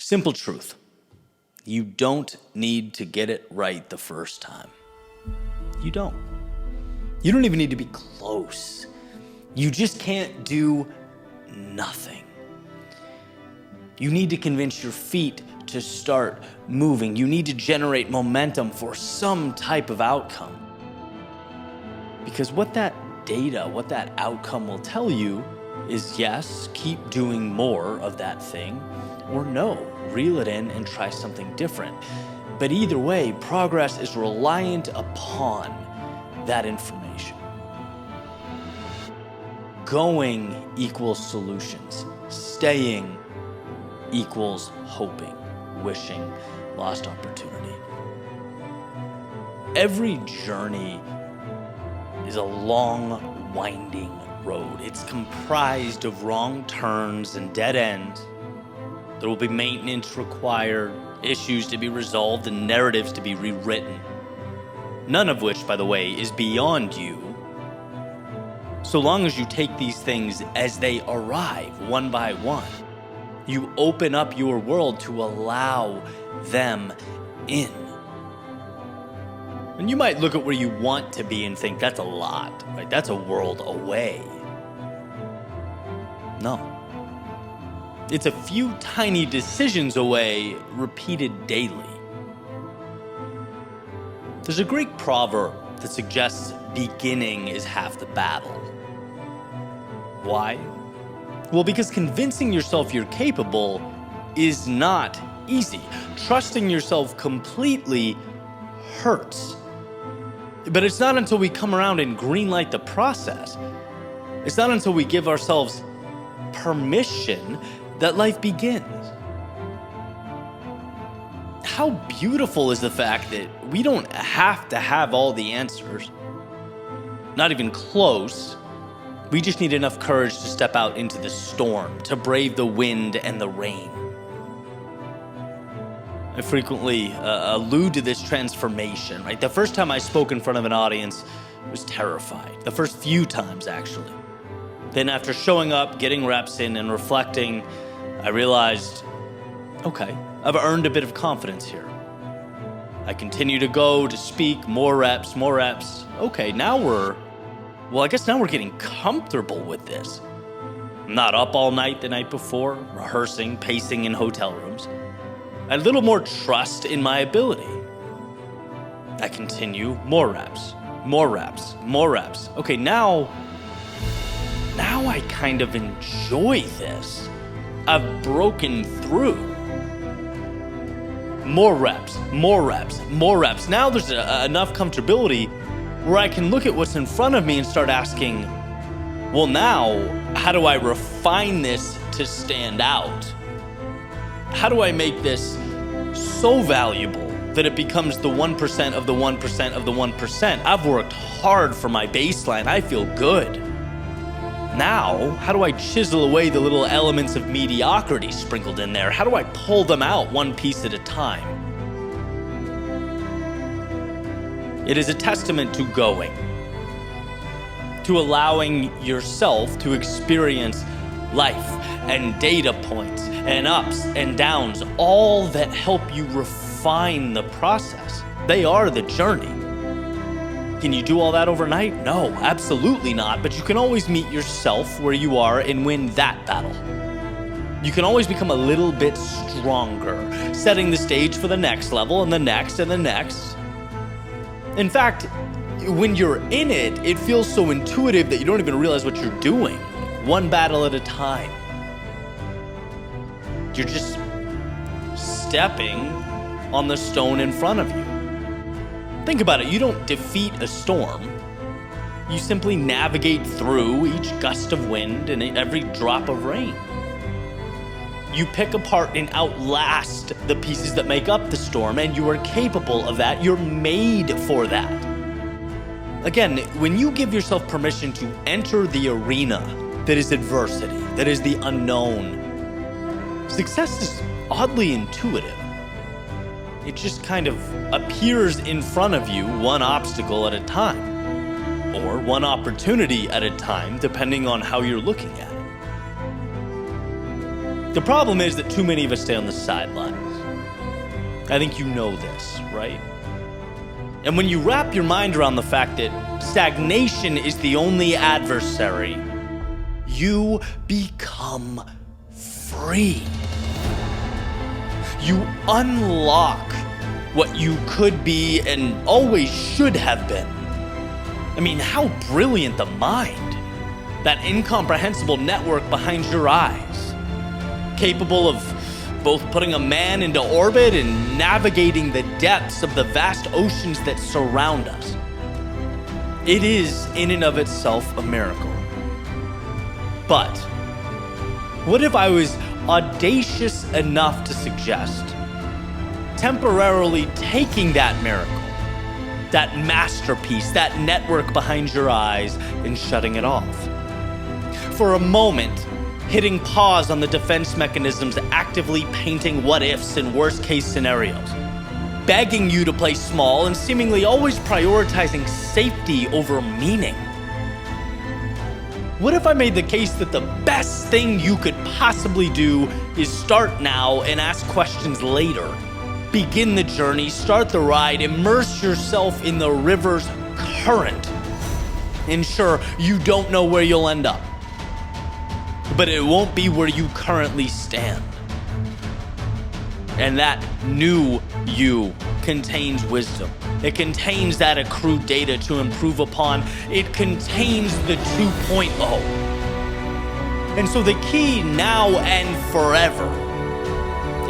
Simple truth. You don't need to get it right the first time. You don't. You don't even need to be close. You just can't do nothing. You need to convince your feet to start moving. You need to generate momentum for some type of outcome. Because what that data, what that outcome will tell you is yes, keep doing more of that thing, or no, reel it in and try something different. But either way, progress is reliant upon that information. Going equals solutions. Staying equals hoping, wishing, lost opportunity. Every journey is a long, winding road. It's comprised of wrong turns and dead ends. There will be maintenance required, issues to be resolved, and narratives to be rewritten. None of which, by the way, is beyond you, so long as you take these things as they arrive, one by one. You open up your world to allow them in. And you might look at where you want to be and think, that's a lot, right? That's a world away. No. It's a few tiny decisions away, repeated daily. There's a Greek proverb that suggests beginning is half the battle. Why? Well, because convincing yourself you're capable is not easy. Trusting yourself completely hurts. But it's not until we come around and greenlight the process, it's not until we give ourselves permission that life begins. How beautiful is the fact that we don't have to have all the answers, not even close. We just need enough courage to step out into the storm, to brave the wind and the rain. I frequently allude to this transformation, right? The first time I spoke in front of an audience, I was terrified. The first few times, actually. Then after showing up, getting reps in, and reflecting, I realized, okay, I've earned a bit of confidence here. I continue to go, to speak, more reps. Okay, now we're getting comfortable with this. I'm not up all night the night before, rehearsing, pacing in hotel rooms. I had a little more trust in my ability. I continue, more reps. Okay, now I kind of enjoy this. I've broken through. More reps. Now there's enough comfortability where I can look at what's in front of me and start asking, well, now, how do I refine this to stand out? How do I make this so valuable that it becomes the 1% of the 1% of the 1%? I've worked hard for my baseline. I feel good. Now, how do I chisel away the little elements of mediocrity sprinkled in there? How do I pull them out one piece at a time? It is a testament to going, to allowing yourself to experience life and data points and ups and downs, all that help you refine the process. They are the journey. Can you do all that overnight? No, absolutely not. But you can always meet yourself where you are and win that battle. You can always become a little bit stronger, setting the stage for the next level and the next and the next. In fact, when you're in it, it feels so intuitive that you don't even realize what you're doing, one battle at a time. You're just stepping on the stone in front of you. Think about it. You don't defeat a storm. You simply navigate through each gust of wind and every drop of rain. You pick apart and outlast the pieces that make up the storm, and you are capable of that. You're made for that. Again, when you give yourself permission to enter the arena that is adversity, that is the unknown, success is oddly intuitive. It just kind of appears in front of you, one obstacle at a time, or one opportunity at a time, depending on how you're looking at it. The problem is that too many of us stay on the sidelines. I think you know this, right? And when you wrap your mind around the fact that stagnation is the only adversary, you become free. You unlock what you could be and always should have been. I mean, how brilliant the mind, that incomprehensible network behind your eyes, capable of both putting a man into orbit and navigating the depths of the vast oceans that surround us. It is, in and of itself, a miracle. But what if I was audacious enough to suggest temporarily taking that miracle, that masterpiece, that network behind your eyes, and shutting it off? For a moment, hitting pause on the defense mechanisms actively painting what-ifs and worst-case scenarios, begging you to play small and seemingly always prioritizing safety over meaning. What if I made the case that the best thing you could possibly do is start now and ask questions later? Begin the journey, start the ride, immerse yourself in the river's current. And sure, you don't know where you'll end up, but it won't be where you currently stand. And that new you contains wisdom. It contains that accrued data to improve upon. It contains the 2.0. And so the key now and forever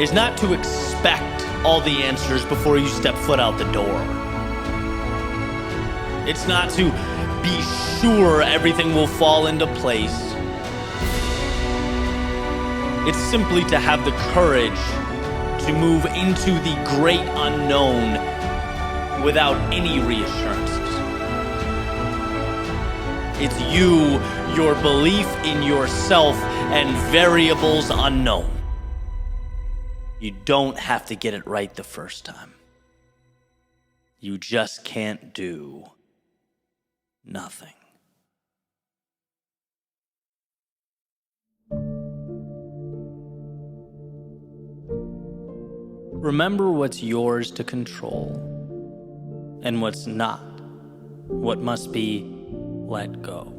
is not to expect all the answers before you step foot out the door. It's not to be sure everything will fall into place. It's simply to have the courage to move into the great unknown without any reassurances. It's you, your belief in yourself, and variables unknown. You don't have to get it right the first time. You just can't do nothing. Remember what's yours to control and what's not, what must be let go.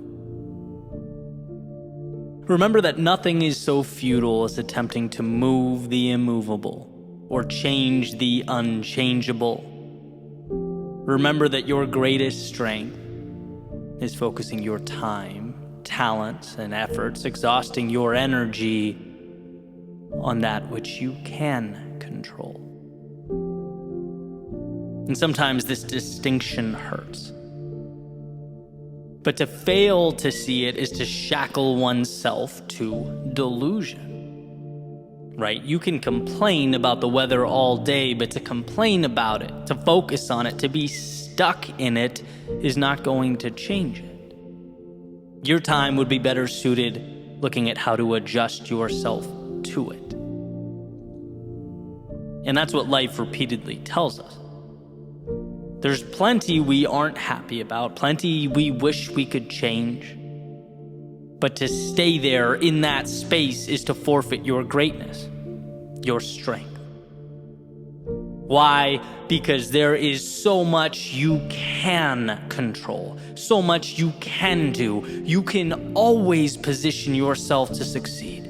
Remember that nothing is so futile as attempting to move the immovable or change the unchangeable. Remember that your greatest strength is focusing your time, talents, and efforts, exhausting your energy on that which you can control. And sometimes this distinction hurts. But to fail to see it is to shackle oneself to delusion. Right? You can complain about the weather all day, but to complain about it, to focus on it, to be stuck in it is not going to change it. Your time would be better suited looking at how to adjust yourself to it. And that's what life repeatedly tells us. There's plenty we aren't happy about, plenty we wish we could change. But to stay there in that space is to forfeit your greatness, your strength. Why? Because there is so much you can control, so much you can do. You can always position yourself to succeed.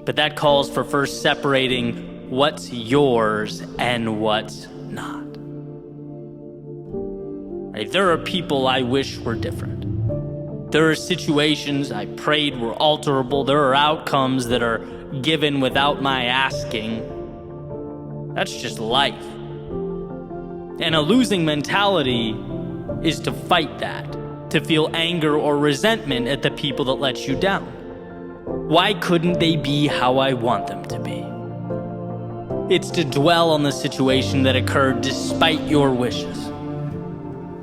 But that calls for first separating what's yours and what's not. Right? There are people I wish were different. There are situations I prayed were alterable. There are outcomes that are given without my asking. That's just life. And a losing mentality is to fight that, to feel anger or resentment at the people that let you down. Why couldn't they be how I want them to be? It's to dwell on the situation that occurred despite your wishes.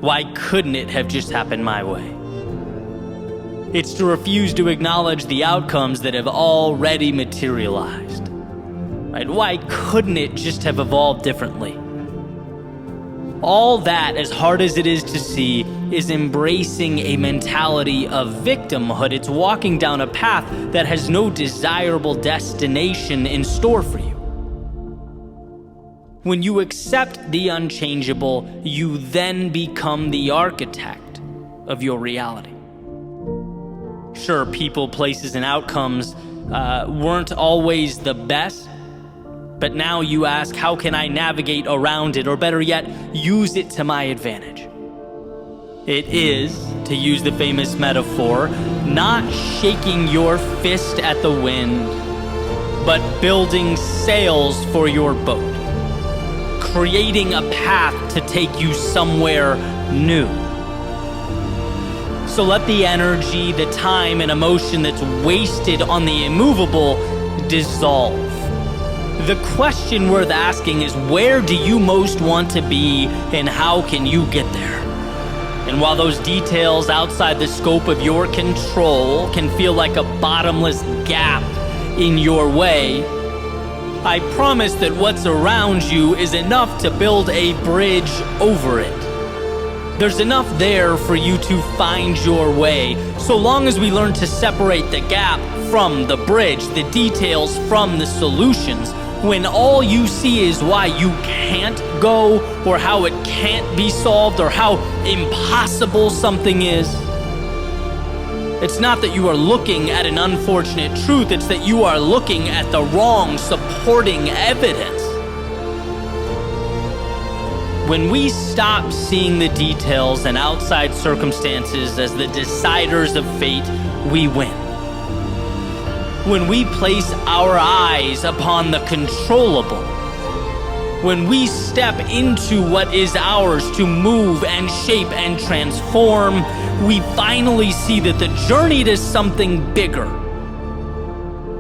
Why couldn't it have just happened my way? It's to refuse to acknowledge the outcomes that have already materialized. Right? Why couldn't it just have evolved differently? All that, as hard as it is to see, is embracing a mentality of victimhood. It's walking down a path that has no desirable destination in store for you. When you accept the unchangeable, you then become the architect of your reality. Sure, people, places, and outcomes weren't always the best, but now you ask, how can I navigate around it, or better yet, use it to my advantage? It is, to use the famous metaphor, not shaking your fist at the wind, but building sails for your boat, creating a path to take you somewhere new. So let the energy, the time, and emotion that's wasted on the immovable dissolve. The question worth asking is, where do you most want to be, and how can you get there? And while those details outside the scope of your control can feel like a bottomless gap in your way, I promise that what's around you is enough to build a bridge over it. There's enough there for you to find your way, so long as we learn to separate the gap from the bridge, the details from the solutions. When all you see is why you can't go, or how it can't be solved, or how impossible something is, it's not that you are looking at an unfortunate truth, it's that you are looking at the wrong supporting evidence. When we stop seeing the details and outside circumstances as the deciders of fate, we win. When we place our eyes upon the controllable, when we step into what is ours to move and shape and transform, we finally see that the journey to something bigger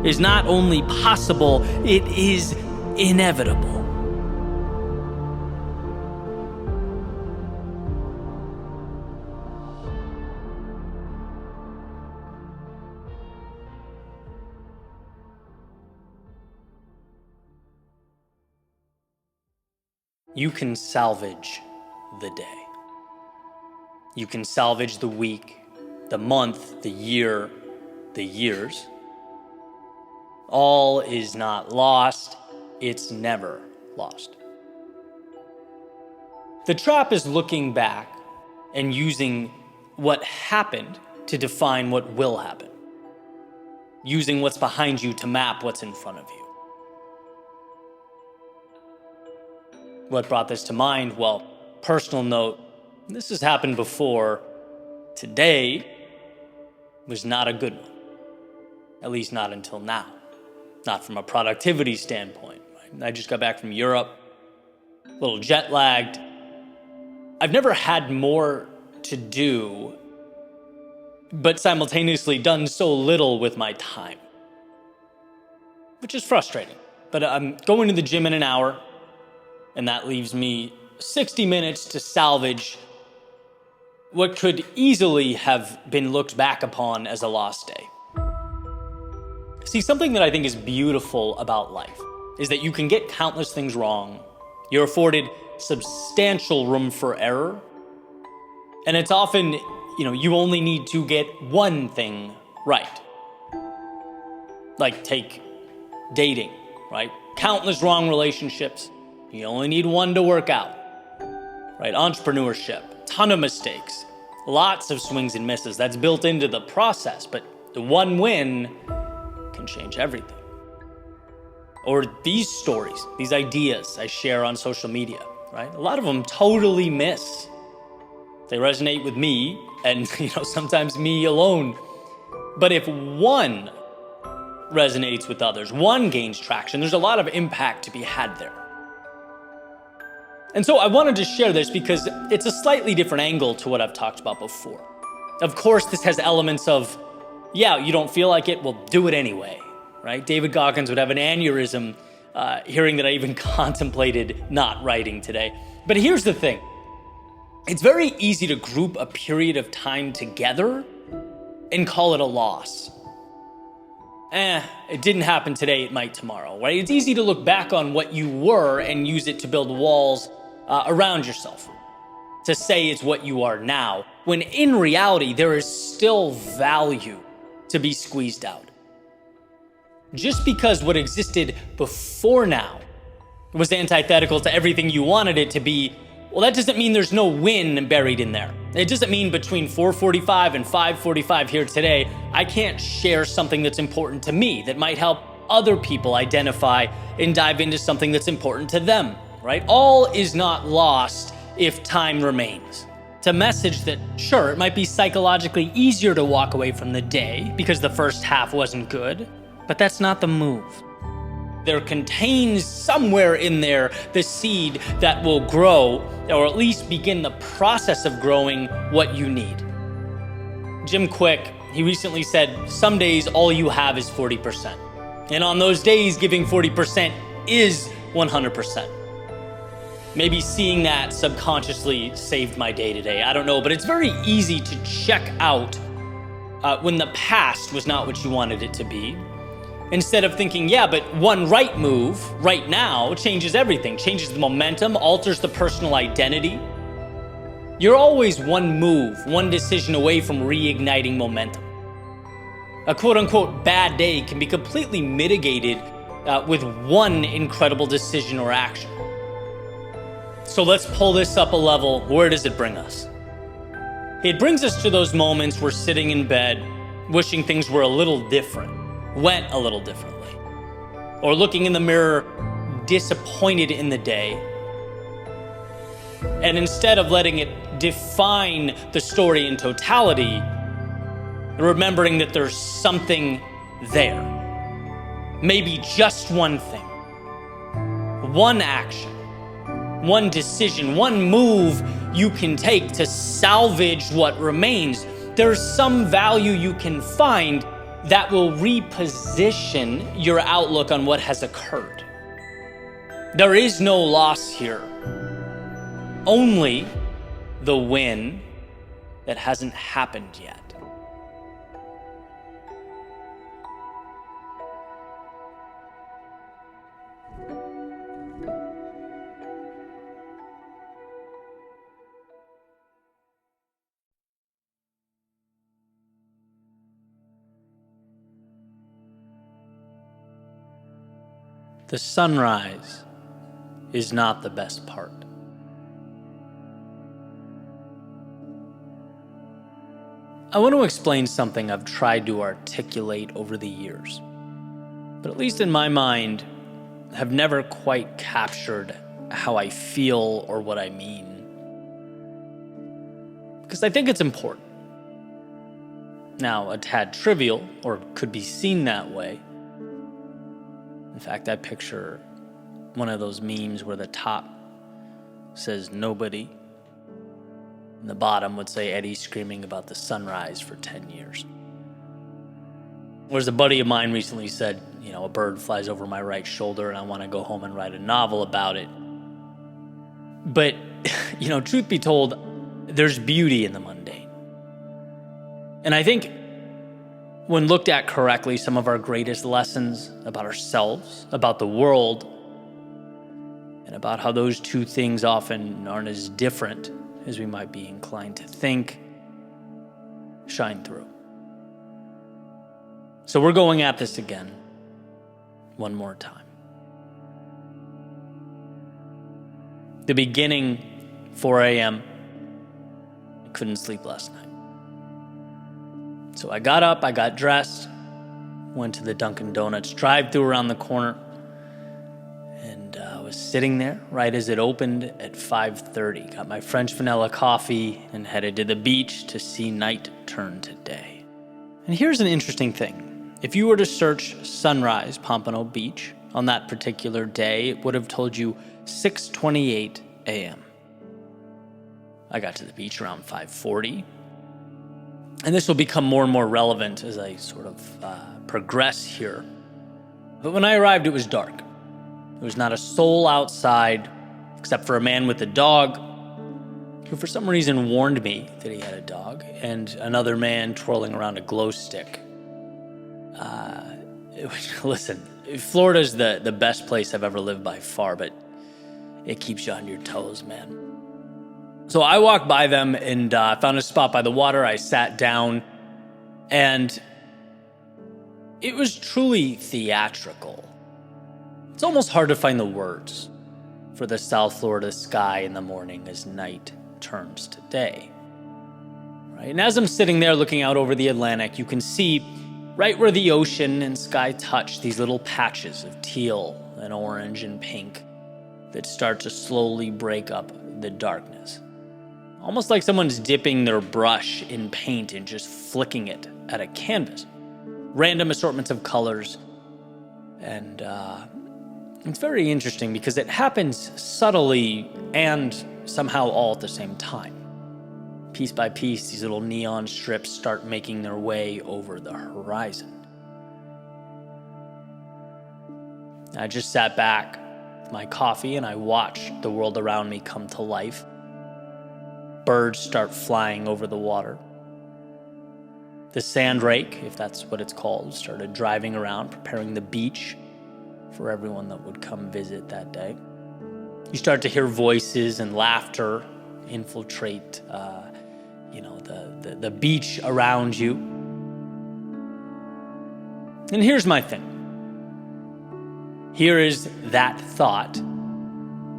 is not only possible, it is inevitable. You can salvage the day. You can salvage the week, the month, the year, the years. All is not lost. It's never lost. The trap is looking back and using what happened to define what will happen. Using what's behind you to map what's in front of you. What brought this to mind? Well, personal note, this has happened before. Today was not a good one. At least not until now. Not from a productivity standpoint. I just got back from Europe, a little jet lagged. I've never had more to do, but simultaneously done so little with my time, which is frustrating. But I'm going to the gym in an hour, and that leaves me 60 minutes to salvage what could easily have been looked back upon as a lost day. See, something that I think is beautiful about life is that you can get countless things wrong. You're afforded substantial room for error. And it's often, you only need to get one thing right. Like take dating, right? Countless wrong relationships. You only need one to work out, right? Entrepreneurship, ton of mistakes, lots of swings and misses. That's built into the process, but the one win can change everything. Or these stories, these ideas I share on social media, right? A lot of them totally miss. They resonate with me and, sometimes me alone. But if one resonates with others, one gains traction, there's a lot of impact to be had there. And so I wanted to share this because it's a slightly different angle to what I've talked about before. Of course, this has elements of, you don't feel like it, well, do it anyway, right? David Goggins would have an aneurysm hearing that I even contemplated not writing today. But here's the thing. It's very easy to group a period of time together and call it a loss. It didn't happen today, it might tomorrow, right? It's easy to look back on what you were and use it to build walls around yourself to say it's what you are now, when in reality, there is still value to be squeezed out. Just because what existed before now was antithetical to everything you wanted it to be, well, that doesn't mean there's no win buried in there. It doesn't mean between 4:45 and 5:45 here today, I can't share something that's important to me that might help other people identify and dive into something that's important to them, right? All is not lost if time remains. It's a message that, sure, it might be psychologically easier to walk away from the day because the first half wasn't good, but that's not the move. There contains somewhere in there the seed that will grow, or at least begin the process of growing what you need. Jim Quick, he recently said, some days all you have is 40%. And on those days, giving 40% is 100%. Maybe seeing that subconsciously saved my day today. I don't know, but it's very easy to check out when the past was not what you wanted it to be. Instead of thinking, yeah, but one right move right now changes everything, changes the momentum, alters the personal identity. You're always one move, one decision away from reigniting momentum. A quote unquote bad day can be completely mitigated with one incredible decision or action. So let's pull this up a level. Where does it bring us? It brings us to those moments we're sitting in bed, wishing things were a little different, went a little differently, or looking in the mirror, disappointed in the day. And instead of letting it define the story in totality, remembering that there's something there. Maybe just one thing, one action, one decision, one move you can take to salvage what remains. There's some value you can find that will reposition your outlook on what has occurred. There is no loss here, only the win that hasn't happened yet. The sunrise is not the best part. I want to explain something I've tried to articulate over the years, but at least in my mind, have never quite captured how I feel or what I mean. Because I think it's important. Now, a tad trivial, or could be seen that way. In fact, I picture one of those memes where the top says nobody, and the bottom would say Eddie screaming about the sunrise for 10 years. Whereas a buddy of mine recently said, a bird flies over my right shoulder and I want to go home and write a novel about it. But, truth be told, there's beauty in the mundane. And I think when looked at correctly, some of our greatest lessons about ourselves, about the world, and about how those two things often aren't as different as we might be inclined to think, shine through. So we're going at this again, one more time. The beginning, 4 a.m., I couldn't sleep last night. So I got up, I got dressed, went to the Dunkin' Donuts drive-thru around the corner, and I was sitting there right as it opened at 5:30. Got my French vanilla coffee and headed to the beach to see night turn to day. And here's an interesting thing. If you were to search sunrise Pompano Beach on that particular day, it would have told you 6:28 a.m. I got to the beach around 5:40. And this will become more and more relevant as I sort of progress here. But when I arrived, it was dark. There was not a soul outside, except for a man with a dog, who for some reason warned me that he had a dog, and another man twirling around a glow stick. Listen, Florida's the best place I've ever lived by far, but it keeps you on your toes, man. So I walked by them and found a spot by the water. I sat down, and it was truly theatrical. It's almost hard to find the words for the South Florida sky in the morning as night turns to day. Right? And as I'm sitting there looking out over the Atlantic, you can see right where the ocean and sky touch these little patches of teal and orange and pink that start to slowly break up the darkness. Almost like someone's dipping their brush in paint and just flicking it at a canvas. Random assortments of colors. And it's very interesting because it happens subtly and somehow all at the same time. Piece by piece, these little neon strips start making their way over the horizon. I just sat back with my coffee and I watched the world around me come to life. Birds start flying over the water. The sand rake, if that's what it's called, started driving around, preparing the beach for everyone that would come visit that day. You start to hear voices and laughter infiltrate, the beach around you. And here's my thing. Here is that thought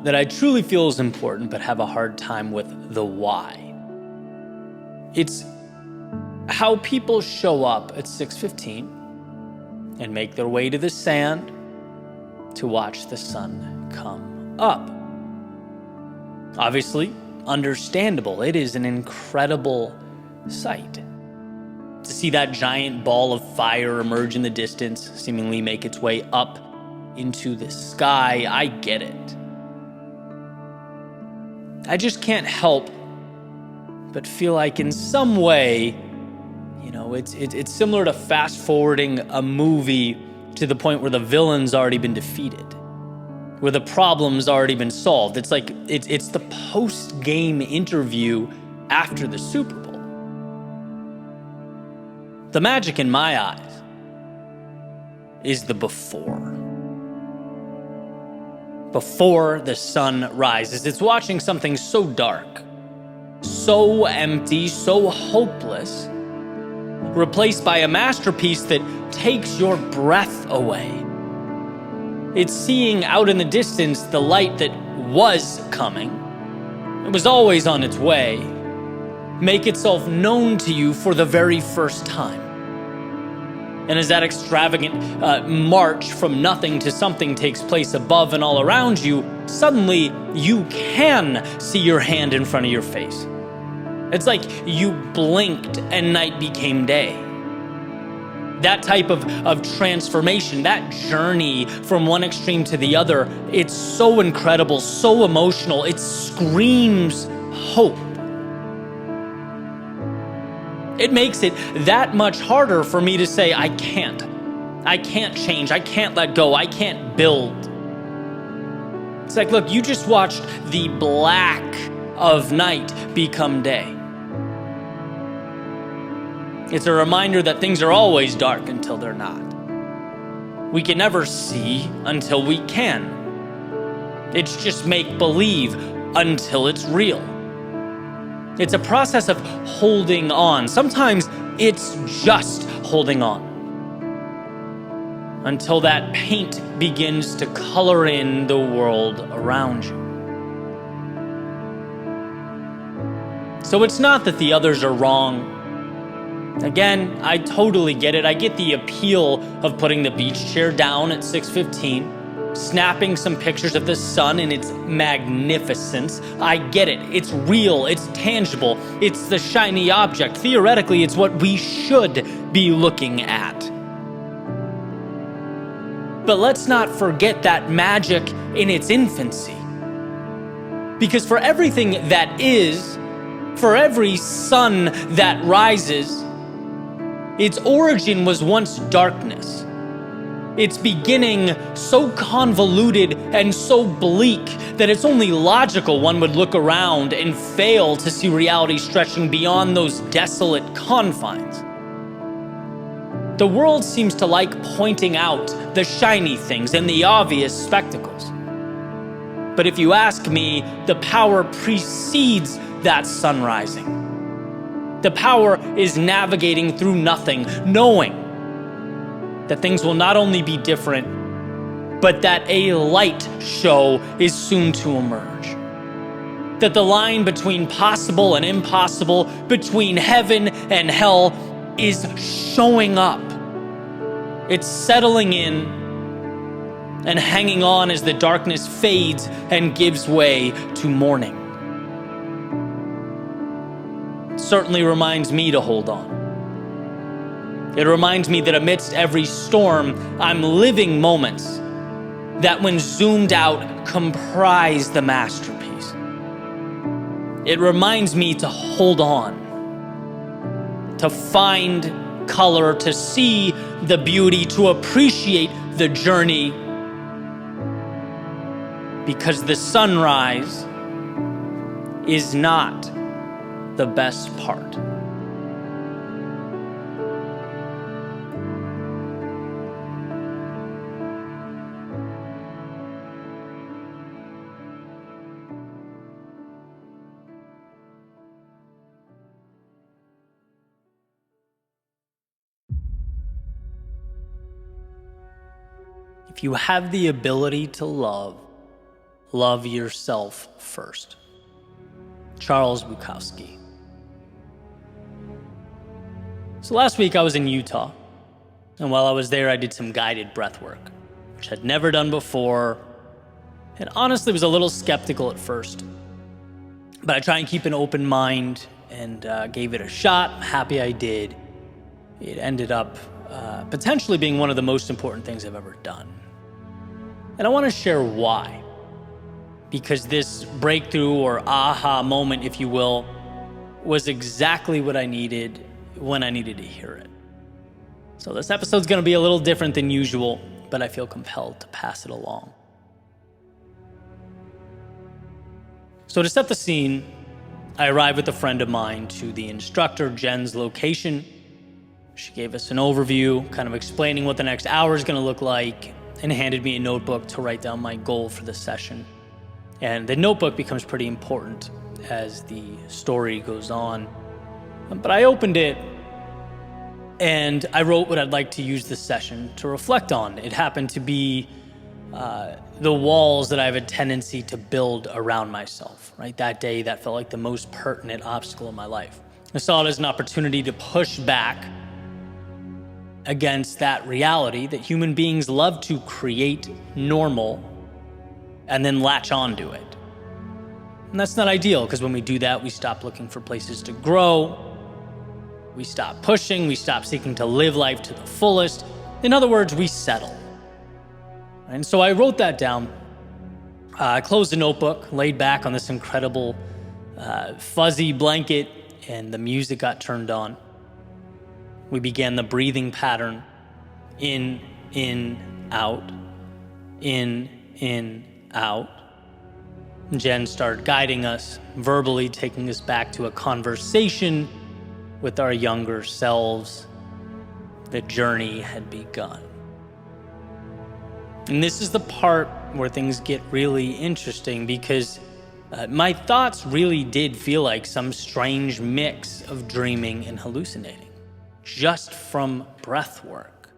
that I truly feel is important, but have a hard time with the why. It's how people show up at 6:15 and make their way to the sand to watch the sun come up. Obviously, understandable. It is an incredible sight. To see that giant ball of fire emerge in the distance, seemingly make its way up into the sky, I get it. I just can't help but feel like in some way, it's similar to fast forwarding a movie to the point where the villain's already been defeated, where the problem's already been solved. It's like it's the post-game interview after the Super Bowl. The magic in my eyes is the before. Before the sun rises. It's watching something so dark, so empty, so hopeless, replaced by a masterpiece that takes your breath away. It's seeing out in the distance the light that was coming. It was always on its way. Make itself known to you for the very first time. And as that extravagant march from nothing to something takes place above and all around you, suddenly you can see your hand in front of your face. It's like you blinked and night became day. That type of transformation, that journey from one extreme to the other, it's so incredible, so emotional. It screams hope. It makes it that much harder for me to say, I can't change, I can't let go, I can't build. It's like, look, you just watched the black of night become day. It's a reminder that things are always dark until they're not. We can never see until we can. It's just make-believe until it's real. It's a process of holding on. Sometimes it's just holding on until that paint begins to color in the world around you. So it's not that the others are wrong. Again, I totally get it. I get the appeal of putting the beach chair down at 6:15, snapping some pictures of the sun in its magnificence. I get it. It's real. It's tangible. It's the shiny object. Theoretically, it's what we should be looking at. But let's not forget that magic in its infancy. Because for everything that is, for every sun that rises, its origin was once darkness. Its beginning so convoluted and so bleak that it's only logical one would look around and fail to see reality stretching beyond those desolate confines. The world seems to like pointing out the shiny things and the obvious spectacles. But if you ask me, the power precedes that sun rising. The power is navigating through nothing, knowing that things will not only be different, but that a light show is soon to emerge. That the line between possible and impossible, between heaven and hell, is showing up. It's settling in and hanging on as the darkness fades and gives way to morning. It certainly reminds me to hold on. It reminds me that amidst every storm, I'm living moments that, when zoomed out, comprise the masterpiece. It reminds me to hold on, to find color, to see the beauty, to appreciate the journey, because the sunrise is not the best part. If you have the ability to love, love yourself first. Charles Bukowski. So last week I was in Utah, and while I was there I did some guided breath work, which I'd never done before, and honestly was a little skeptical at first. But I try and keep an open mind and gave it a shot. I'm happy I did. It ended up potentially being one of the most important things I've ever done. And I want to share why. Because this breakthrough or aha moment, if you will, was exactly what I needed when I needed to hear it. So this episode's going to be a little different than usual, but I feel compelled to pass it along. So to set the scene, I arrived with a friend of mine to the instructor Jen's location. She gave us an overview, kind of explaining what the next hour is going to look like, and handed me a notebook to write down my goal for the session. And the notebook becomes pretty important as the story goes on. But I opened it and I wrote what I'd like to use this session to reflect on. It happened to be the walls that I have a tendency to build around myself, right? That day, that felt like the most pertinent obstacle in my life. I saw it as an opportunity to push back against that reality that human beings love to create normal and then latch onto it. And that's not ideal, because when we do that, we stop looking for places to grow, we stop pushing, we stop seeking to live life to the fullest. In other words, we settle. And so I wrote that down. I closed the notebook, laid back on this incredible fuzzy blanket, and the music got turned on. We began the breathing pattern. In, out, in, out. Jen started guiding us, verbally taking us back to a conversation with our younger selves. The journey had begun. And this is the part where things get really interesting, because my thoughts really did feel like some strange mix of dreaming and hallucinating, just from breath work.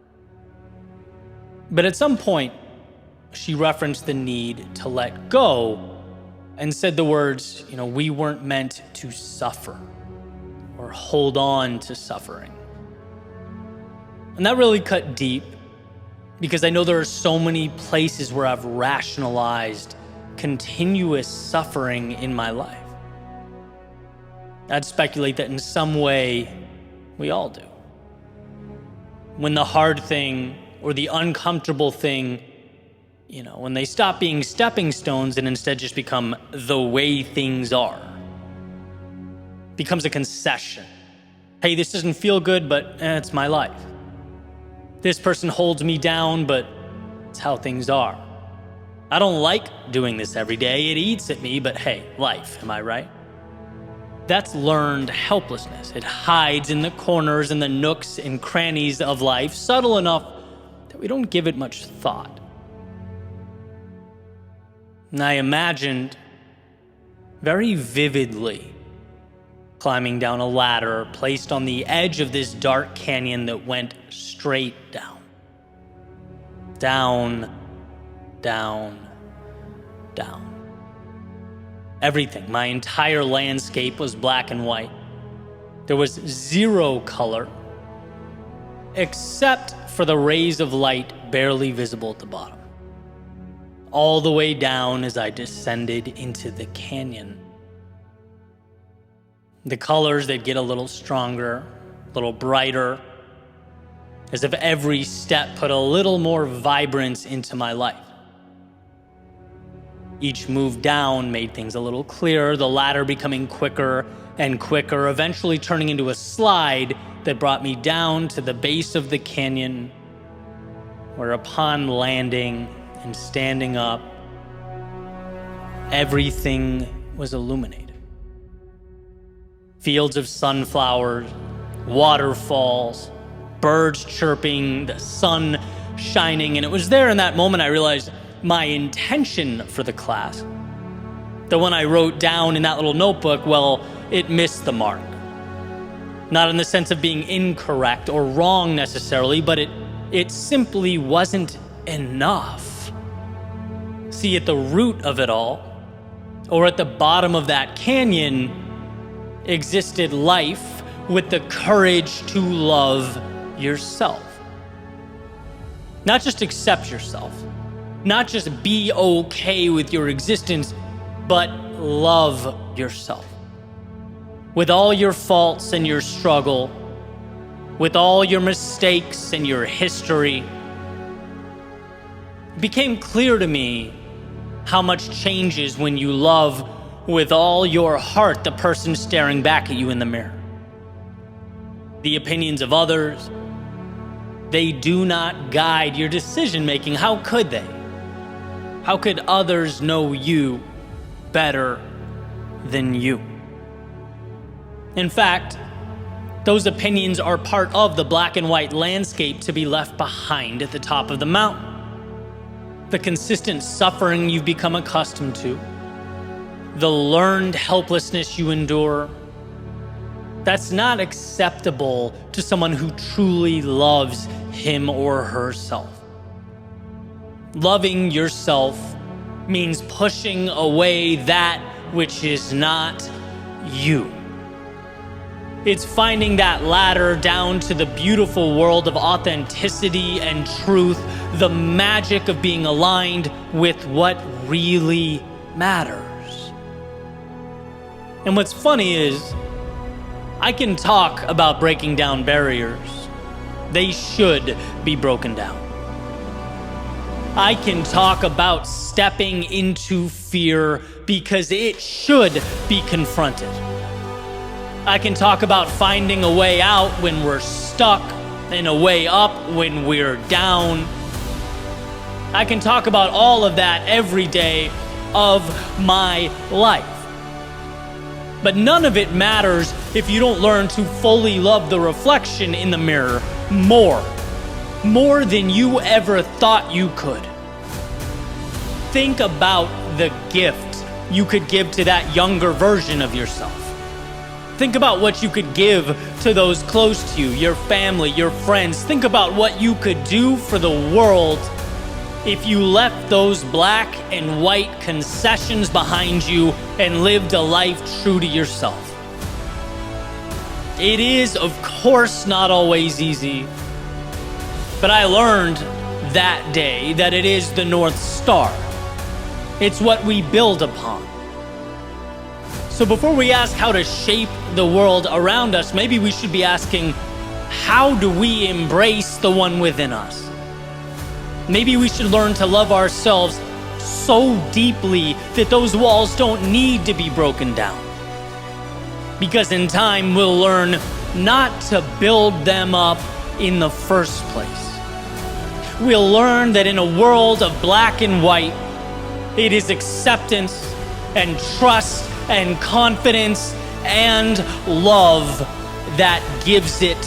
But at some point, she referenced the need to let go and said the words, we weren't meant to suffer or hold on to suffering. And that really cut deep, because I know there are so many places where I've rationalized continuous suffering in my life. I'd speculate that in some way, we all do. When the hard thing or the uncomfortable thing, when they stop being stepping stones and instead just become the way things are, becomes a concession. Hey, this doesn't feel good, but it's my life. This person holds me down, but it's how things are. I don't like doing this every day. It eats at me, but hey, life, am I right? That's learned helplessness. It hides in the corners and the nooks and crannies of life, subtle enough that we don't give it much thought. And I imagined very vividly climbing down a ladder placed on the edge of this dark canyon that went straight down. Down, down, down. Everything, my entire landscape was black and white. There was zero color, except for the rays of light barely visible at the bottom. All the way down as I descended into the canyon. The colors, they'd get a little stronger, a little brighter, as if every step put a little more vibrance into my life. Each move down made things a little clearer, the ladder becoming quicker and quicker, eventually turning into a slide that brought me down to the base of the canyon, where upon landing and standing up, everything was illuminated. Fields of sunflowers, waterfalls, birds chirping, the sun shining, and it was there in that moment I realized my intention for the class, the one I wrote down in that little notebook, well, it missed the mark. Not in the sense of being incorrect or wrong necessarily, but it simply wasn't enough. See, at the root of it all, or at the bottom of that canyon, existed life with the courage to love yourself. Not just accept yourself, not just be okay with your existence, but love yourself. With all your faults and your struggle, with all your mistakes and your history, it became clear to me how much changes when you love with all your heart the person staring back at you in the mirror. The opinions of others, they do not guide your decision-making. How could they? How could others know you better than you? In fact, those opinions are part of the black and white landscape to be left behind at the top of the mountain. The consistent suffering you've become accustomed to, the learned helplessness you endure, that's not acceptable to someone who truly loves him or herself. Loving yourself means pushing away that which is not you. It's finding that ladder down to the beautiful world of authenticity and truth, the magic of being aligned with what really matters. And what's funny is, I can talk about breaking down barriers. They should be broken down. I can talk about stepping into fear because it should be confronted. I can talk about finding a way out when we're stuck and a way up when we're down. I can talk about all of that every day of my life. But none of it matters if you don't learn to fully love the reflection in the mirror more than you ever thought you could. Think about the gift you could give to that younger version of yourself. Think about what you could give to those close to you, your family, your friends. Think about what you could do for the world if you left those black and white concessions behind you and lived a life true to yourself. It is, of course, not always easy, but I learned that day that it is the North Star. It's what we build upon. So before we ask how to shape the world around us, maybe we should be asking, how do we embrace the one within us? Maybe we should learn to love ourselves so deeply that those walls don't need to be broken down. Because in time, we'll learn not to build them up in the first place. We'll learn that in a world of black and white, it is acceptance and trust and confidence and love that gives it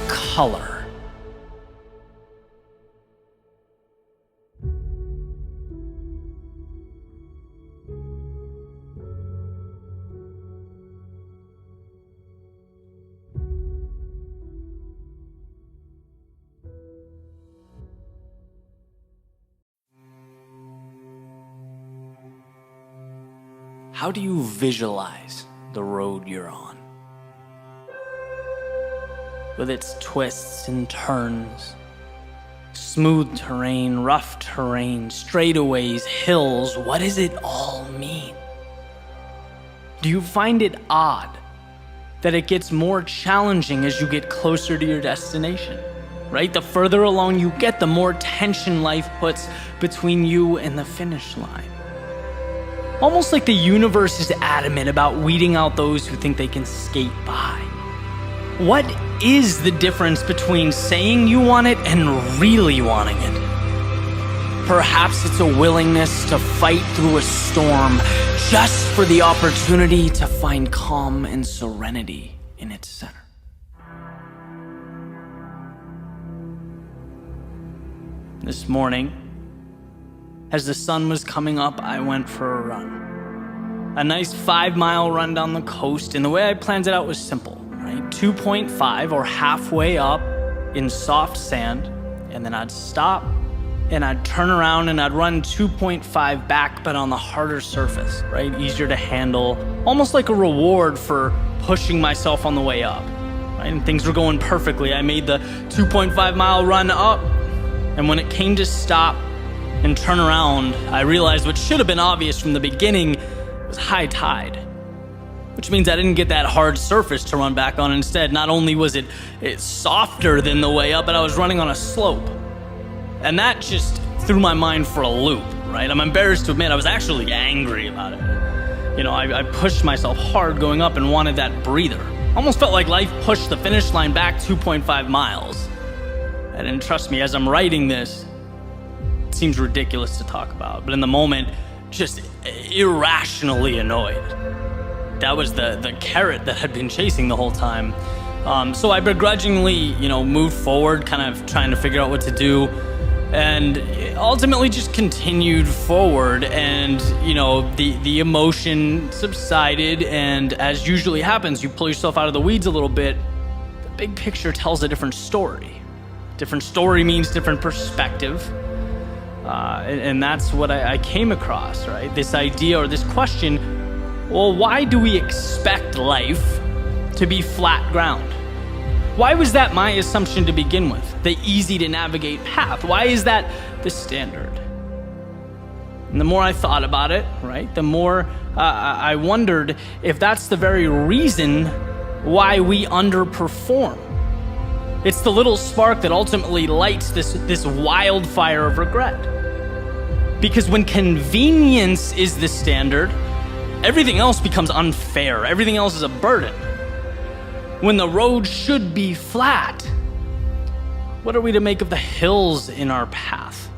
color. How do you visualize the road you're on? With its twists and turns, smooth terrain, rough terrain, straightaways, hills, what does it all mean? Do you find it odd that it gets more challenging as you get closer to your destination? Right? The further along you get, the more tension life puts between you and the finish line. Almost like the universe is adamant about weeding out those who think they can skate by. What is the difference between saying you want it and really wanting it? Perhaps it's a willingness to fight through a storm just for the opportunity to find calm and serenity in its center. This morning, as the sun was coming up, I went for a run. A nice 5-mile run down the coast, and the way I planned it out was simple, right? 2.5 or halfway up in soft sand, and then I'd stop, and I'd turn around and I'd run 2.5 back, but on the harder surface, right? Easier to handle, almost like a reward for pushing myself on the way up, right? And things were going perfectly. I made the 2.5-mile run up, and when it came to stop and turn around, I realized what should have been obvious from the beginning was high tide, which means I didn't get that hard surface to run back on. Instead, not only was it softer than the way up, but I was running on a slope. And that just threw my mind for a loop, right? I'm embarrassed to admit I was actually angry about it. You know, I pushed myself hard going up and wanted that breather. Almost felt like life pushed the finish line back 2.5 miles. And trust me, as I'm writing this, it seems ridiculous to talk about, but in the moment, just irrationally annoyed. That was the carrot that had been chasing the whole time. So I begrudgingly, moved forward, kind of trying to figure out what to do, and ultimately just continued forward. And the emotion subsided, and as usually happens, you pull yourself out of the weeds a little bit. The big picture tells a different story. Different story means different perspective. And that's what I came across, right? This idea or this question, well, why do we expect life to be flat ground? Why was that my assumption to begin with? The easy to navigate path. Why is that the standard? And the more I thought about it, right, the more I wondered if that's the very reason why we underperform. It's the little spark that ultimately lights this wildfire of regret. Because when convenience is the standard, everything else becomes unfair. Everything else is a burden. When the road should be flat, what are we to make of the hills in our path?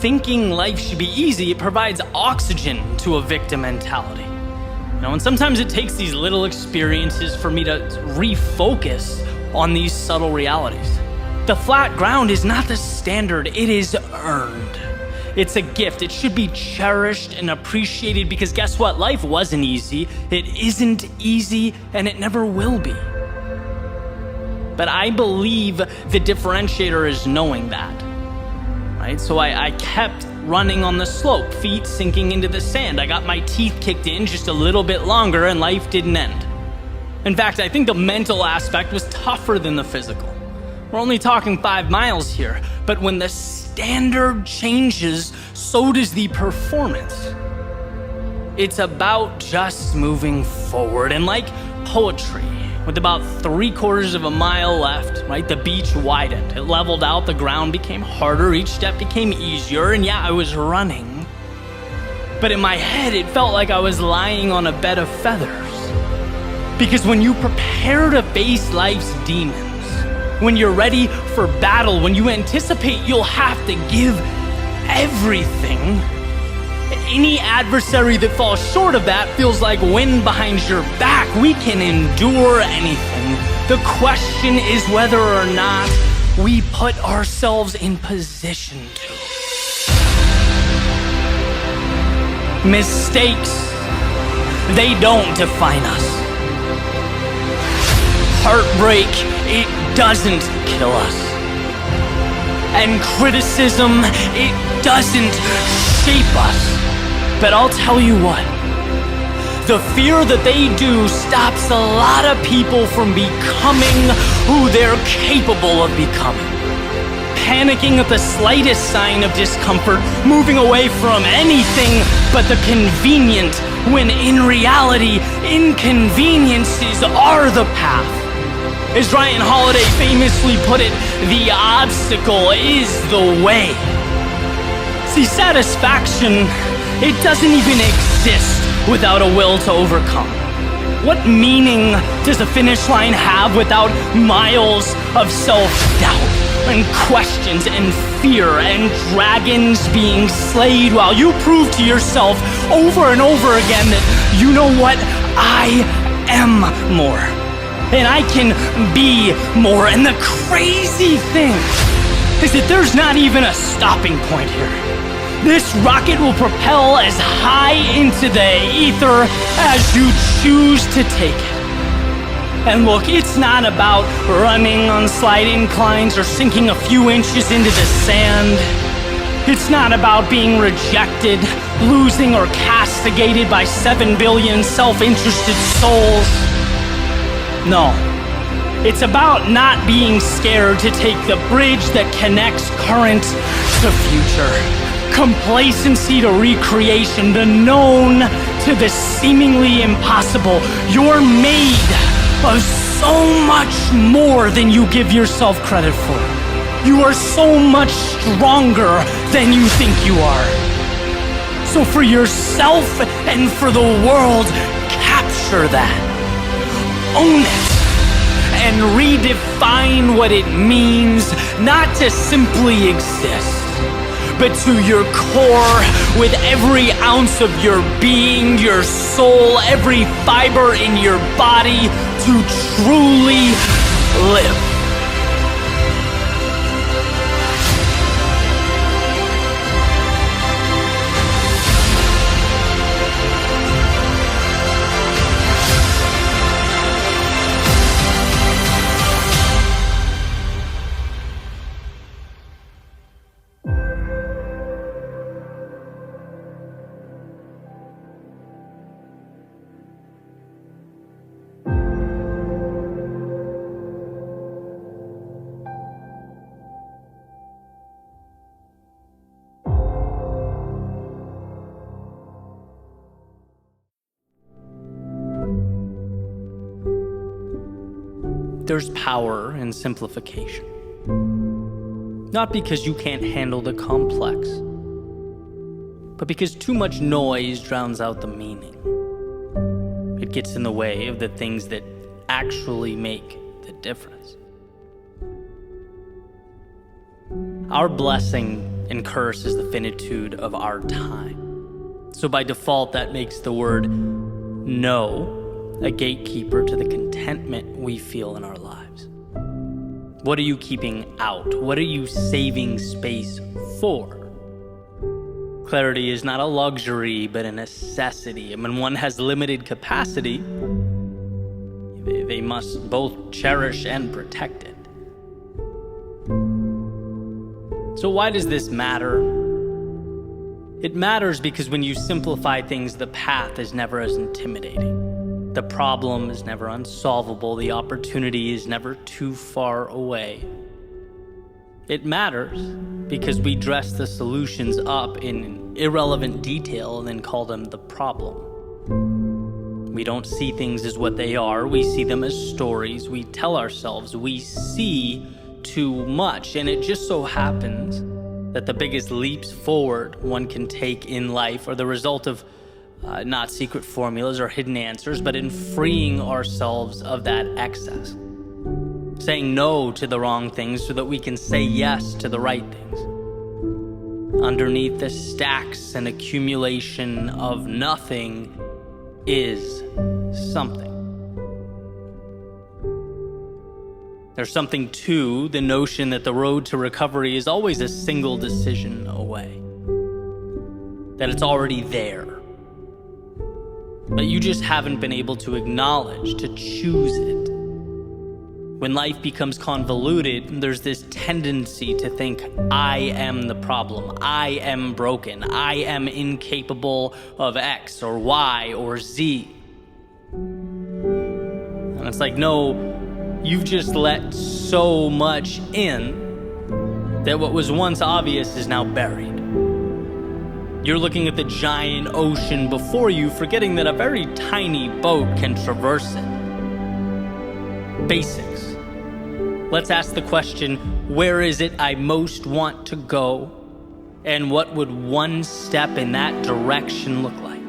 Thinking life should be easy, it provides oxygen to a victim mentality. And sometimes it takes these little experiences for me to refocus on these subtle realities. The flat ground is not the standard, it is earned. It's a gift. It should be cherished and appreciated because guess what? Life wasn't easy, it isn't easy, and it never will be. But I believe the differentiator is knowing that, right? So I kept running on the slope, feet sinking into the sand. I got my teeth kicked in just a little bit longer and life didn't end. In fact, I think the mental aspect was tougher than the physical. We're only talking 5 miles here, but when the standard changes, so does the performance. It's about just moving forward, and like poetry, with about 3/4 of a mile left, right, the beach widened. It leveled out, the ground became harder, each step became easier, and yeah, I was running. But in my head, it felt like I was lying on a bed of feathers. Because when you prepare to face life's demons, when you're ready for battle, when you anticipate you'll have to give everything, any adversary that falls short of that feels like wind behind your back. We can endure anything. The question is whether or not we put ourselves in position to. Mistakes, they don't define us. Heartbreak, it doesn't kill us. And criticism, it doesn't shape us. But I'll tell you what, the fear that they do stops a lot of people from becoming who they're capable of becoming. Panicking at the slightest sign of discomfort, moving away from anything but the convenient, when in reality, inconveniences are the path. As Ryan Holiday famously put it, the obstacle is the way. See, satisfaction, it doesn't even exist without a will to overcome. What meaning does a finish line have without miles of self-doubt and questions and fear and dragons being slayed while you prove to yourself over and over again that, you know what, I am more and I can be more. And the crazy thing is that there's not even a stopping point here. This rocket will propel as high into the ether as you choose to take it. And look, it's not about running on slight inclines or sinking a few inches into the sand. It's not about being rejected, losing, or castigated by 7 billion self-interested souls. No, it's about not being scared to take the bridge that connects current to future. Complacency to recreation, the known to the seemingly impossible. You're made of so much more than you give yourself credit for. You are so much stronger than you think you are. So for yourself and for the world, capture that. Own it. And redefine what it means not to simply exist, but to your core, with every ounce of your being, your soul, every fiber in your body, to truly live. There's power in simplification. Not because you can't handle the complex, but because too much noise drowns out the meaning. It gets in the way of the things that actually make the difference. Our blessing and curse is the finitude of our time. So by default, that makes the word no a gatekeeper to the contentment we feel in our lives. What are you keeping out? What are you saving space for? Clarity is not a luxury, but a necessity. And when one has limited capacity, they must both cherish and protect it. So why does this matter? It matters because when you simplify things, the path is never as intimidating. The problem is never unsolvable. The opportunity is never too far away. It matters because we dress the solutions up in irrelevant detail and then call them the problem. We don't see things as what they are. We see them as stories we tell ourselves. We see too much, and it just so happens that the biggest leaps forward one can take in life are the result of not secret formulas or hidden answers, but in freeing ourselves of that excess. Saying no to the wrong things so that we can say yes to the right things. Underneath the stacks and accumulation of nothing is something. There's something to the notion that the road to recovery is always a single decision away. That it's already there. But you just haven't been able to acknowledge, to choose it. When life becomes convoluted, there's this tendency to think, I am the problem, I am broken, I am incapable of X or Y or Z. And it's like, no, you've just let so much in that what was once obvious is now buried. You're looking at the giant ocean before you, forgetting that a very tiny boat can traverse it. Basics. Let's ask the question, where is it I most want to go? And what would one step in that direction look like?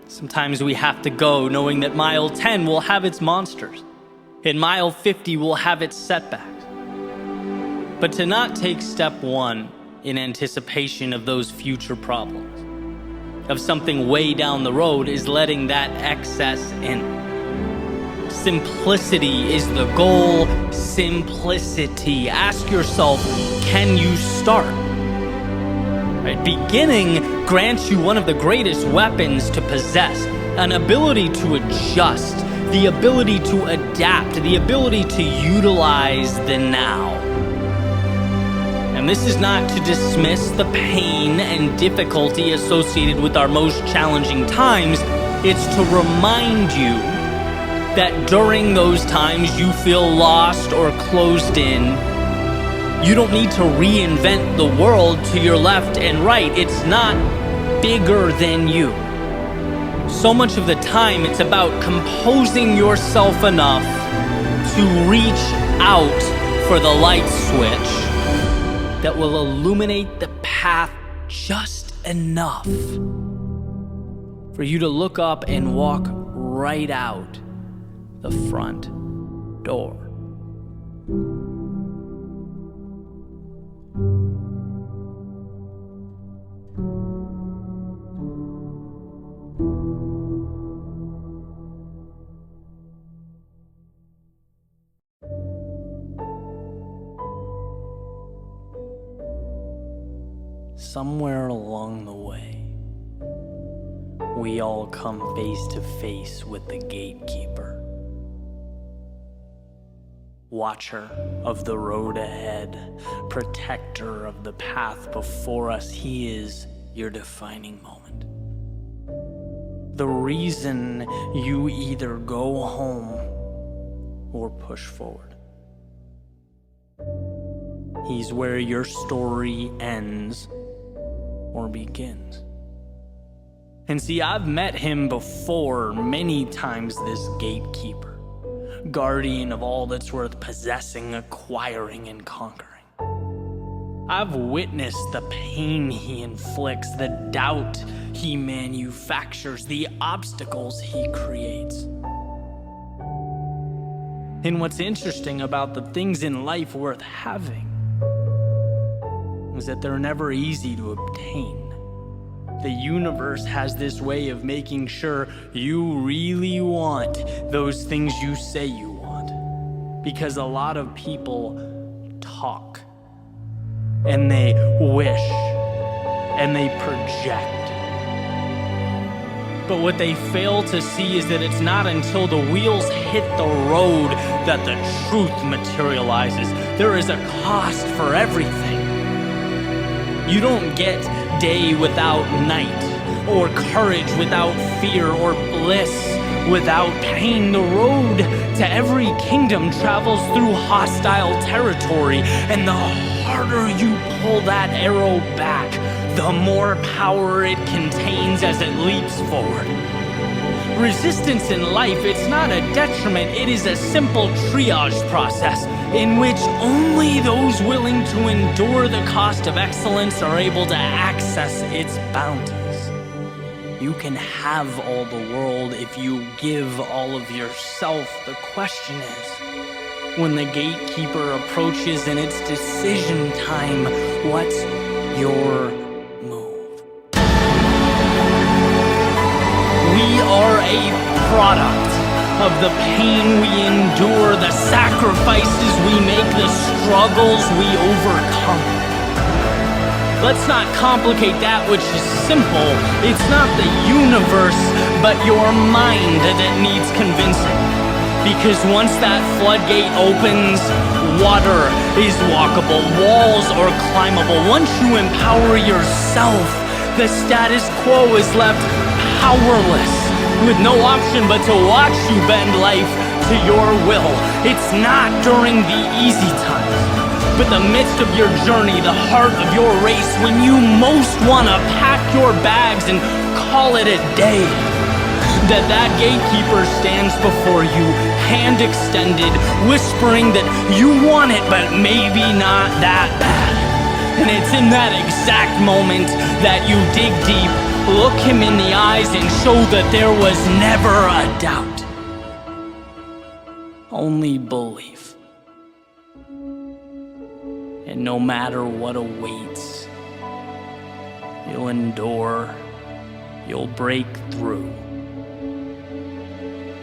Sometimes we have to go knowing that mile 10 will have its monsters, and mile 50 will have its setbacks. But to not take step 1 in anticipation of those future problems, of something way down the road, is letting that excess in. Simplicity is the goal. Simplicity. Ask yourself, can you start? Right? Beginning grants you one of the greatest weapons to possess, an ability to adjust, the ability to adapt, the ability to utilize the now. And this is not to dismiss the pain and difficulty associated with our most challenging times. It's to remind you that during those times you feel lost or closed in, you don't need to reinvent the world to your left and right. It's not bigger than you. So much of the time, it's about composing yourself enough to reach out for the light switch that will illuminate the path just enough for you to look up and walk right out the front door. Somewhere along the way, we all come face to face with the gatekeeper. Watcher of the road ahead, protector of the path before us, he is your defining moment. The reason you either go home or push forward. He's where your story ends or begins. And see, I've met him before many times, this gatekeeper. Guardian of all that's worth possessing, acquiring, and conquering. I've witnessed the pain he inflicts, the doubt he manufactures, the obstacles he creates. And what's interesting about the things in life worth having is that they're never easy to obtain. The universe has this way of making sure you really want those things you say you want. Because a lot of people talk, and they wish, and they project. But what they fail to see is that it's not until the wheels hit the road that the truth materializes. There is a cost for everything. You don't get day without night, or courage without fear, or bliss without pain. The road to every kingdom travels through hostile territory, and the harder you pull that arrow back, the more power it contains as it leaps forward. Resistance in life, it's not a detriment, it is a simple triage process in which only those willing to endure the cost of excellence are able to access its bounties. You can have all the world if you give all of yourself. The question is, when the gatekeeper approaches and it's decision time, what's your move? We are a product of the pain we endure, the sacrifices we make, the struggles we overcome. Let's not complicate that which is simple. It's not the universe, but your mind that needs convincing. Because once that floodgate opens, water is walkable, walls are climbable. Once you empower yourself, the status quo is left powerless, with no option but to watch you bend life to your will. It's not during the easy times, but the midst of your journey, the heart of your race, when you most want to pack your bags and call it a day, that gatekeeper stands before you, hand extended, whispering that you want it, but maybe not that bad. And it's in that exact moment that you dig deep, look him in the eyes, and show that there was never a doubt, only belief. And no matter what awaits, you'll endure, you'll break through.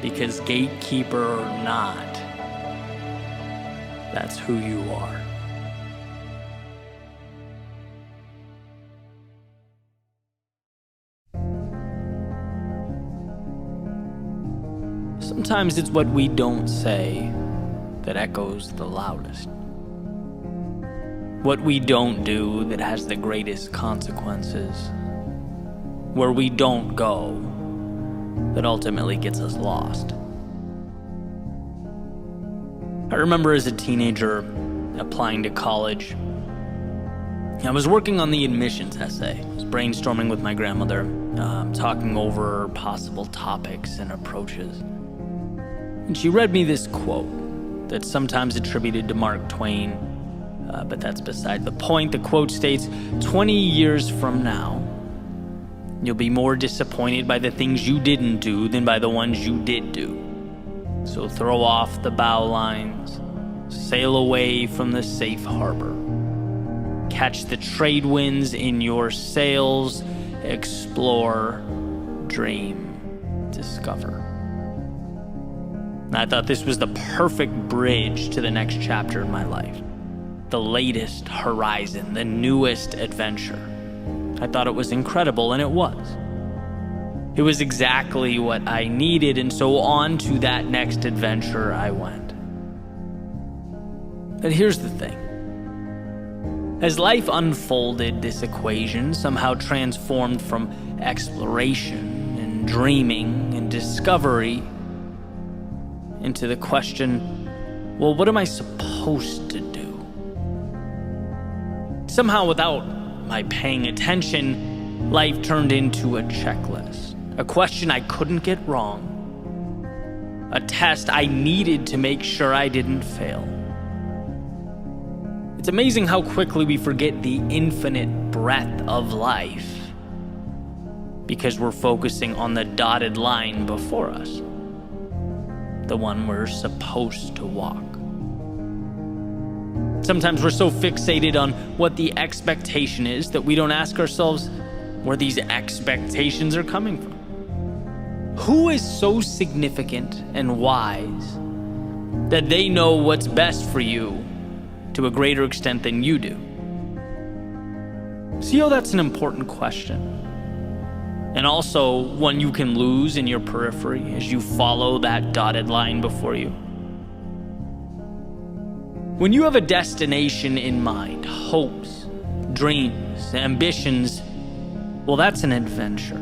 Because gatekeeper or not, that's who you are. Sometimes it's what we don't say that echoes the loudest. What we don't do that has the greatest consequences. Where we don't go that ultimately gets us lost. I remember as a teenager applying to college, I was working on the admissions essay. I was brainstorming with my grandmother, talking over possible topics and approaches. And she read me this quote that's sometimes attributed to Mark Twain, but that's beside the point. The quote states, 20 years from now, you'll be more disappointed by the things you didn't do than by the ones you did do. So throw off the bow lines, sail away from the safe harbor. Catch the trade winds in your sails, explore, dream, discover. And I thought this was the perfect bridge to the next chapter in my life. The latest horizon, the newest adventure. I thought it was incredible, and it was. It was exactly what I needed, and so on to that next adventure I went. But here's the thing. As life unfolded, this equation somehow transformed from exploration and dreaming and discovery into the question, well, what am I supposed to do? Somehow, without my paying attention, life turned into a checklist, a question I couldn't get wrong, a test I needed to make sure I didn't fail. It's amazing how quickly we forget the infinite breadth of life because we're focusing on the dotted line before us, the one we're supposed to walk. Sometimes we're so fixated on what the expectation is that we don't ask ourselves where these expectations are coming from. Who is so significant and wise that they know what's best for you to a greater extent than you do? See how that's an important question, and also one you can lose in your periphery as you follow that dotted line before you. When you have a destination in mind, hopes, dreams, ambitions, well, that's an adventure.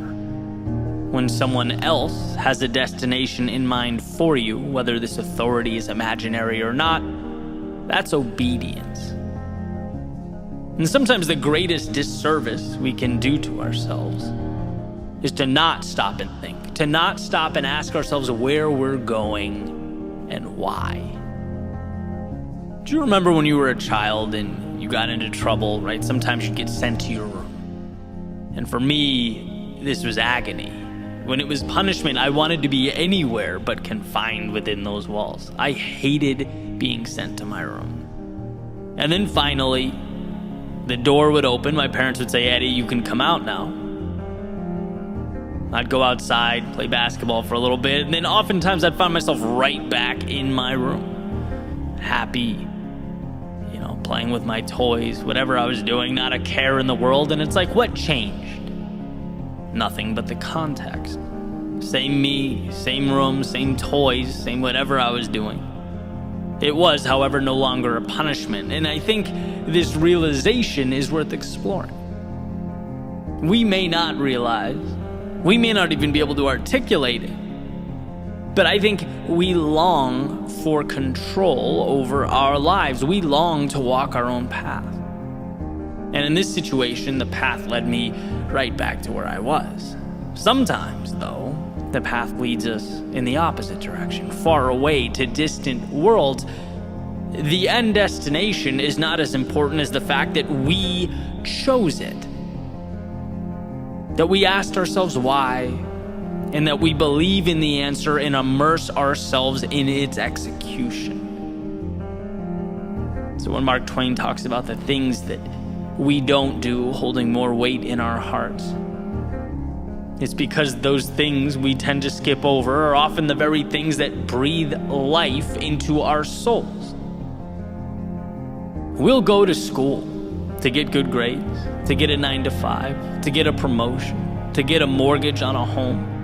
When someone else has a destination in mind for you, whether this authority is imaginary or not, that's obedience. And sometimes the greatest disservice we can do to ourselves is to not stop and think, to not stop and ask ourselves where we're going and why. Do you remember when you were a child and you got into trouble, right? Sometimes you'd get sent to your room. And for me, this was agony. When it was punishment, I wanted to be anywhere but confined within those walls. I hated being sent to my room. And then finally, the door would open. My parents would say, Eddie, you can come out now. I'd go outside, play basketball for a little bit, and then oftentimes I'd find myself right back in my room. Happy, playing with my toys, whatever I was doing, not a care in the world. And it's like, what changed? Nothing but the context. Same me, same room, same toys, same whatever I was doing. It was, however, no longer a punishment, and I think this realization is worth exploring. We may not realize, we may not even be able to articulate it, but I think we long for control over our lives. We long to walk our own path. And in this situation, the path led me right back to where I was. Sometimes, though, the path leads us in the opposite direction, far away to distant worlds. The end destination is not as important as the fact that we chose it. That we asked ourselves why, and that we believe in the answer and immerse ourselves in its execution. So when Mark Twain talks about the things that we don't do holding more weight in our hearts, it's because those things we tend to skip over are often the very things that breathe life into our souls. We'll go to school to get good grades, to get a 9-to-5, to get a promotion, to get a mortgage on a home.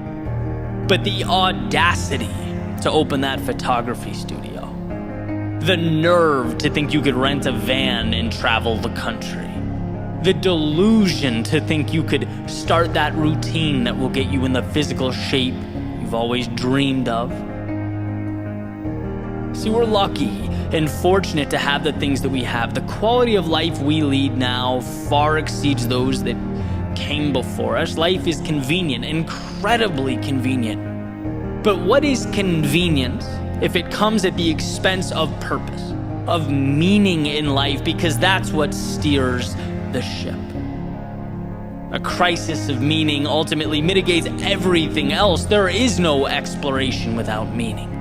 But the audacity to open that photography studio, the nerve to think you could rent a van and travel the country, the delusion to think you could start that routine that will get you in the physical shape you've always dreamed of. See, we're lucky and fortunate to have the things that we have. The quality of life we lead now far exceeds those that came before us. Life is convenient, incredibly convenient. But what is convenience if it comes at the expense of purpose, of meaning in life? Because that's what steers the ship. A crisis of meaning ultimately mitigates everything else. There is no exploration without meaning.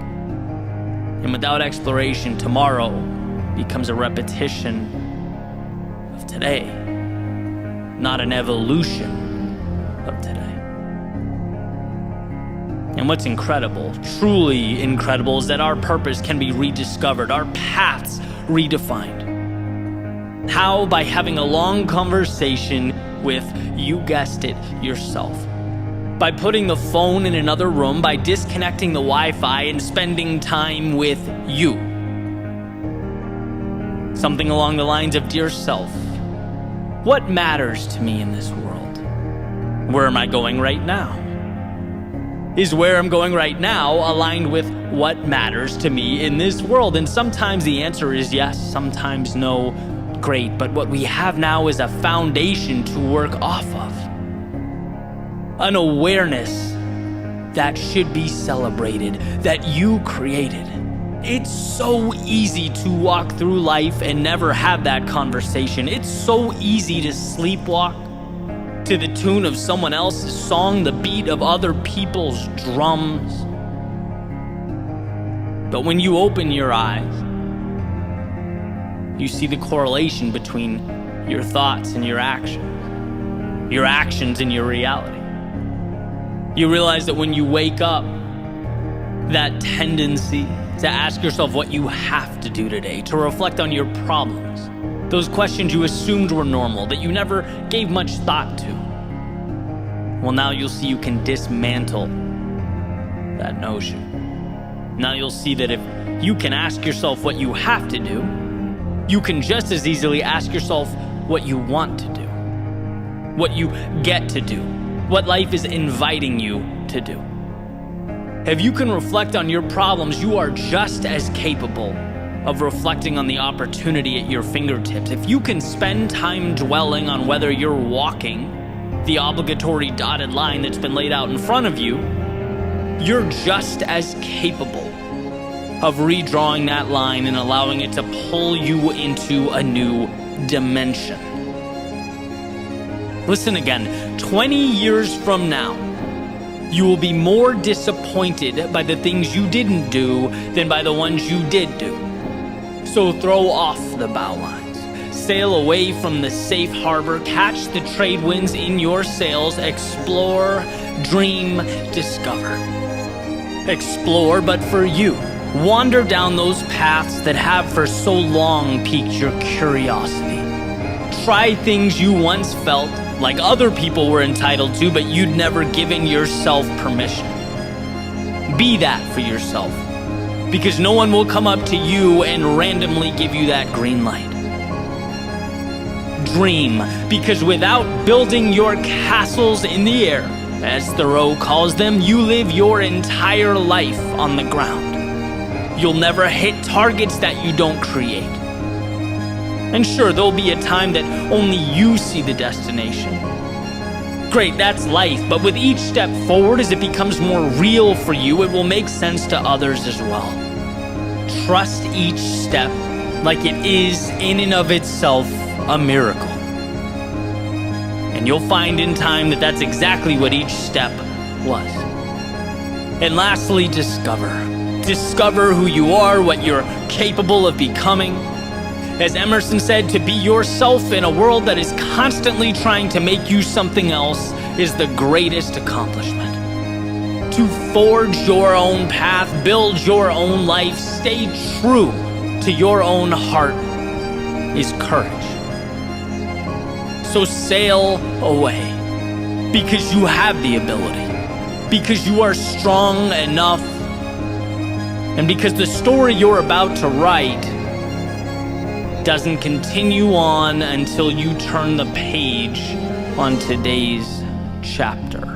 And without exploration, tomorrow becomes a repetition of today, not an evolution of today. And what's incredible, truly incredible, is that our purpose can be rediscovered, our paths redefined. How? By having a long conversation with, you guessed it, yourself. By putting the phone in another room, by disconnecting the Wi-Fi and spending time with you. Something along the lines of, dear self, what matters to me in this world? Where am I going right now? Is where I'm going right now aligned with what matters to me in this world? And sometimes the answer is yes, sometimes no. Great, but what we have now is a foundation to work off of. An awareness that should be celebrated, that you created. It's so easy to walk through life and never have that conversation. It's so easy to sleepwalk to the tune of someone else's song, the beat of other people's drums. But when you open your eyes, you see the correlation between your thoughts and your actions and your reality. You realize that when you wake up, that tendency to ask yourself what you have to do today, to reflect on your problems, those questions you assumed were normal, that you never gave much thought to. Well, now you'll see you can dismantle that notion. Now you'll see that if you can ask yourself what you have to do, you can just as easily ask yourself what you want to do, what you get to do, what life is inviting you to do. If you can reflect on your problems, you are just as capable of reflecting on the opportunity at your fingertips. If you can spend time dwelling on whether you're walking the obligatory dotted line that's been laid out in front of you, you're just as capable of redrawing that line and allowing it to pull you into a new dimension. Listen again, 20 years from now, you will be more disappointed by the things you didn't do than by the ones you did do. So throw off the bow lines, sail away from the safe harbor, catch the trade winds in your sails, explore, dream, discover. Explore, but for you. Wander down those paths that have for so long piqued your curiosity. Try things you once felt like other people were entitled to, but you'd never given yourself permission. be that for yourself, because no one will come up to you and randomly give you that green light. Dream, because without building your castles in the air, as Thoreau calls them, you live your entire life on the ground. You'll never hit targets that you don't create. And sure, there'll be a time that only you see the destination. Great, that's life, but with each step forward, as it becomes more real for you, it will make sense to others as well. Trust each step like it is in and of itself a miracle. And you'll find in time that that's exactly what each step was. And lastly, discover. Discover who you are, what you're capable of becoming. As Emerson said, to be yourself in a world that is constantly trying to make you something else is the greatest accomplishment. To forge your own path, build your own life, stay true to your own heart is courage. So sail away, because you have the ability, because you are strong enough, and because the story you're about to write doesn't continue on until you turn the page on today's chapter.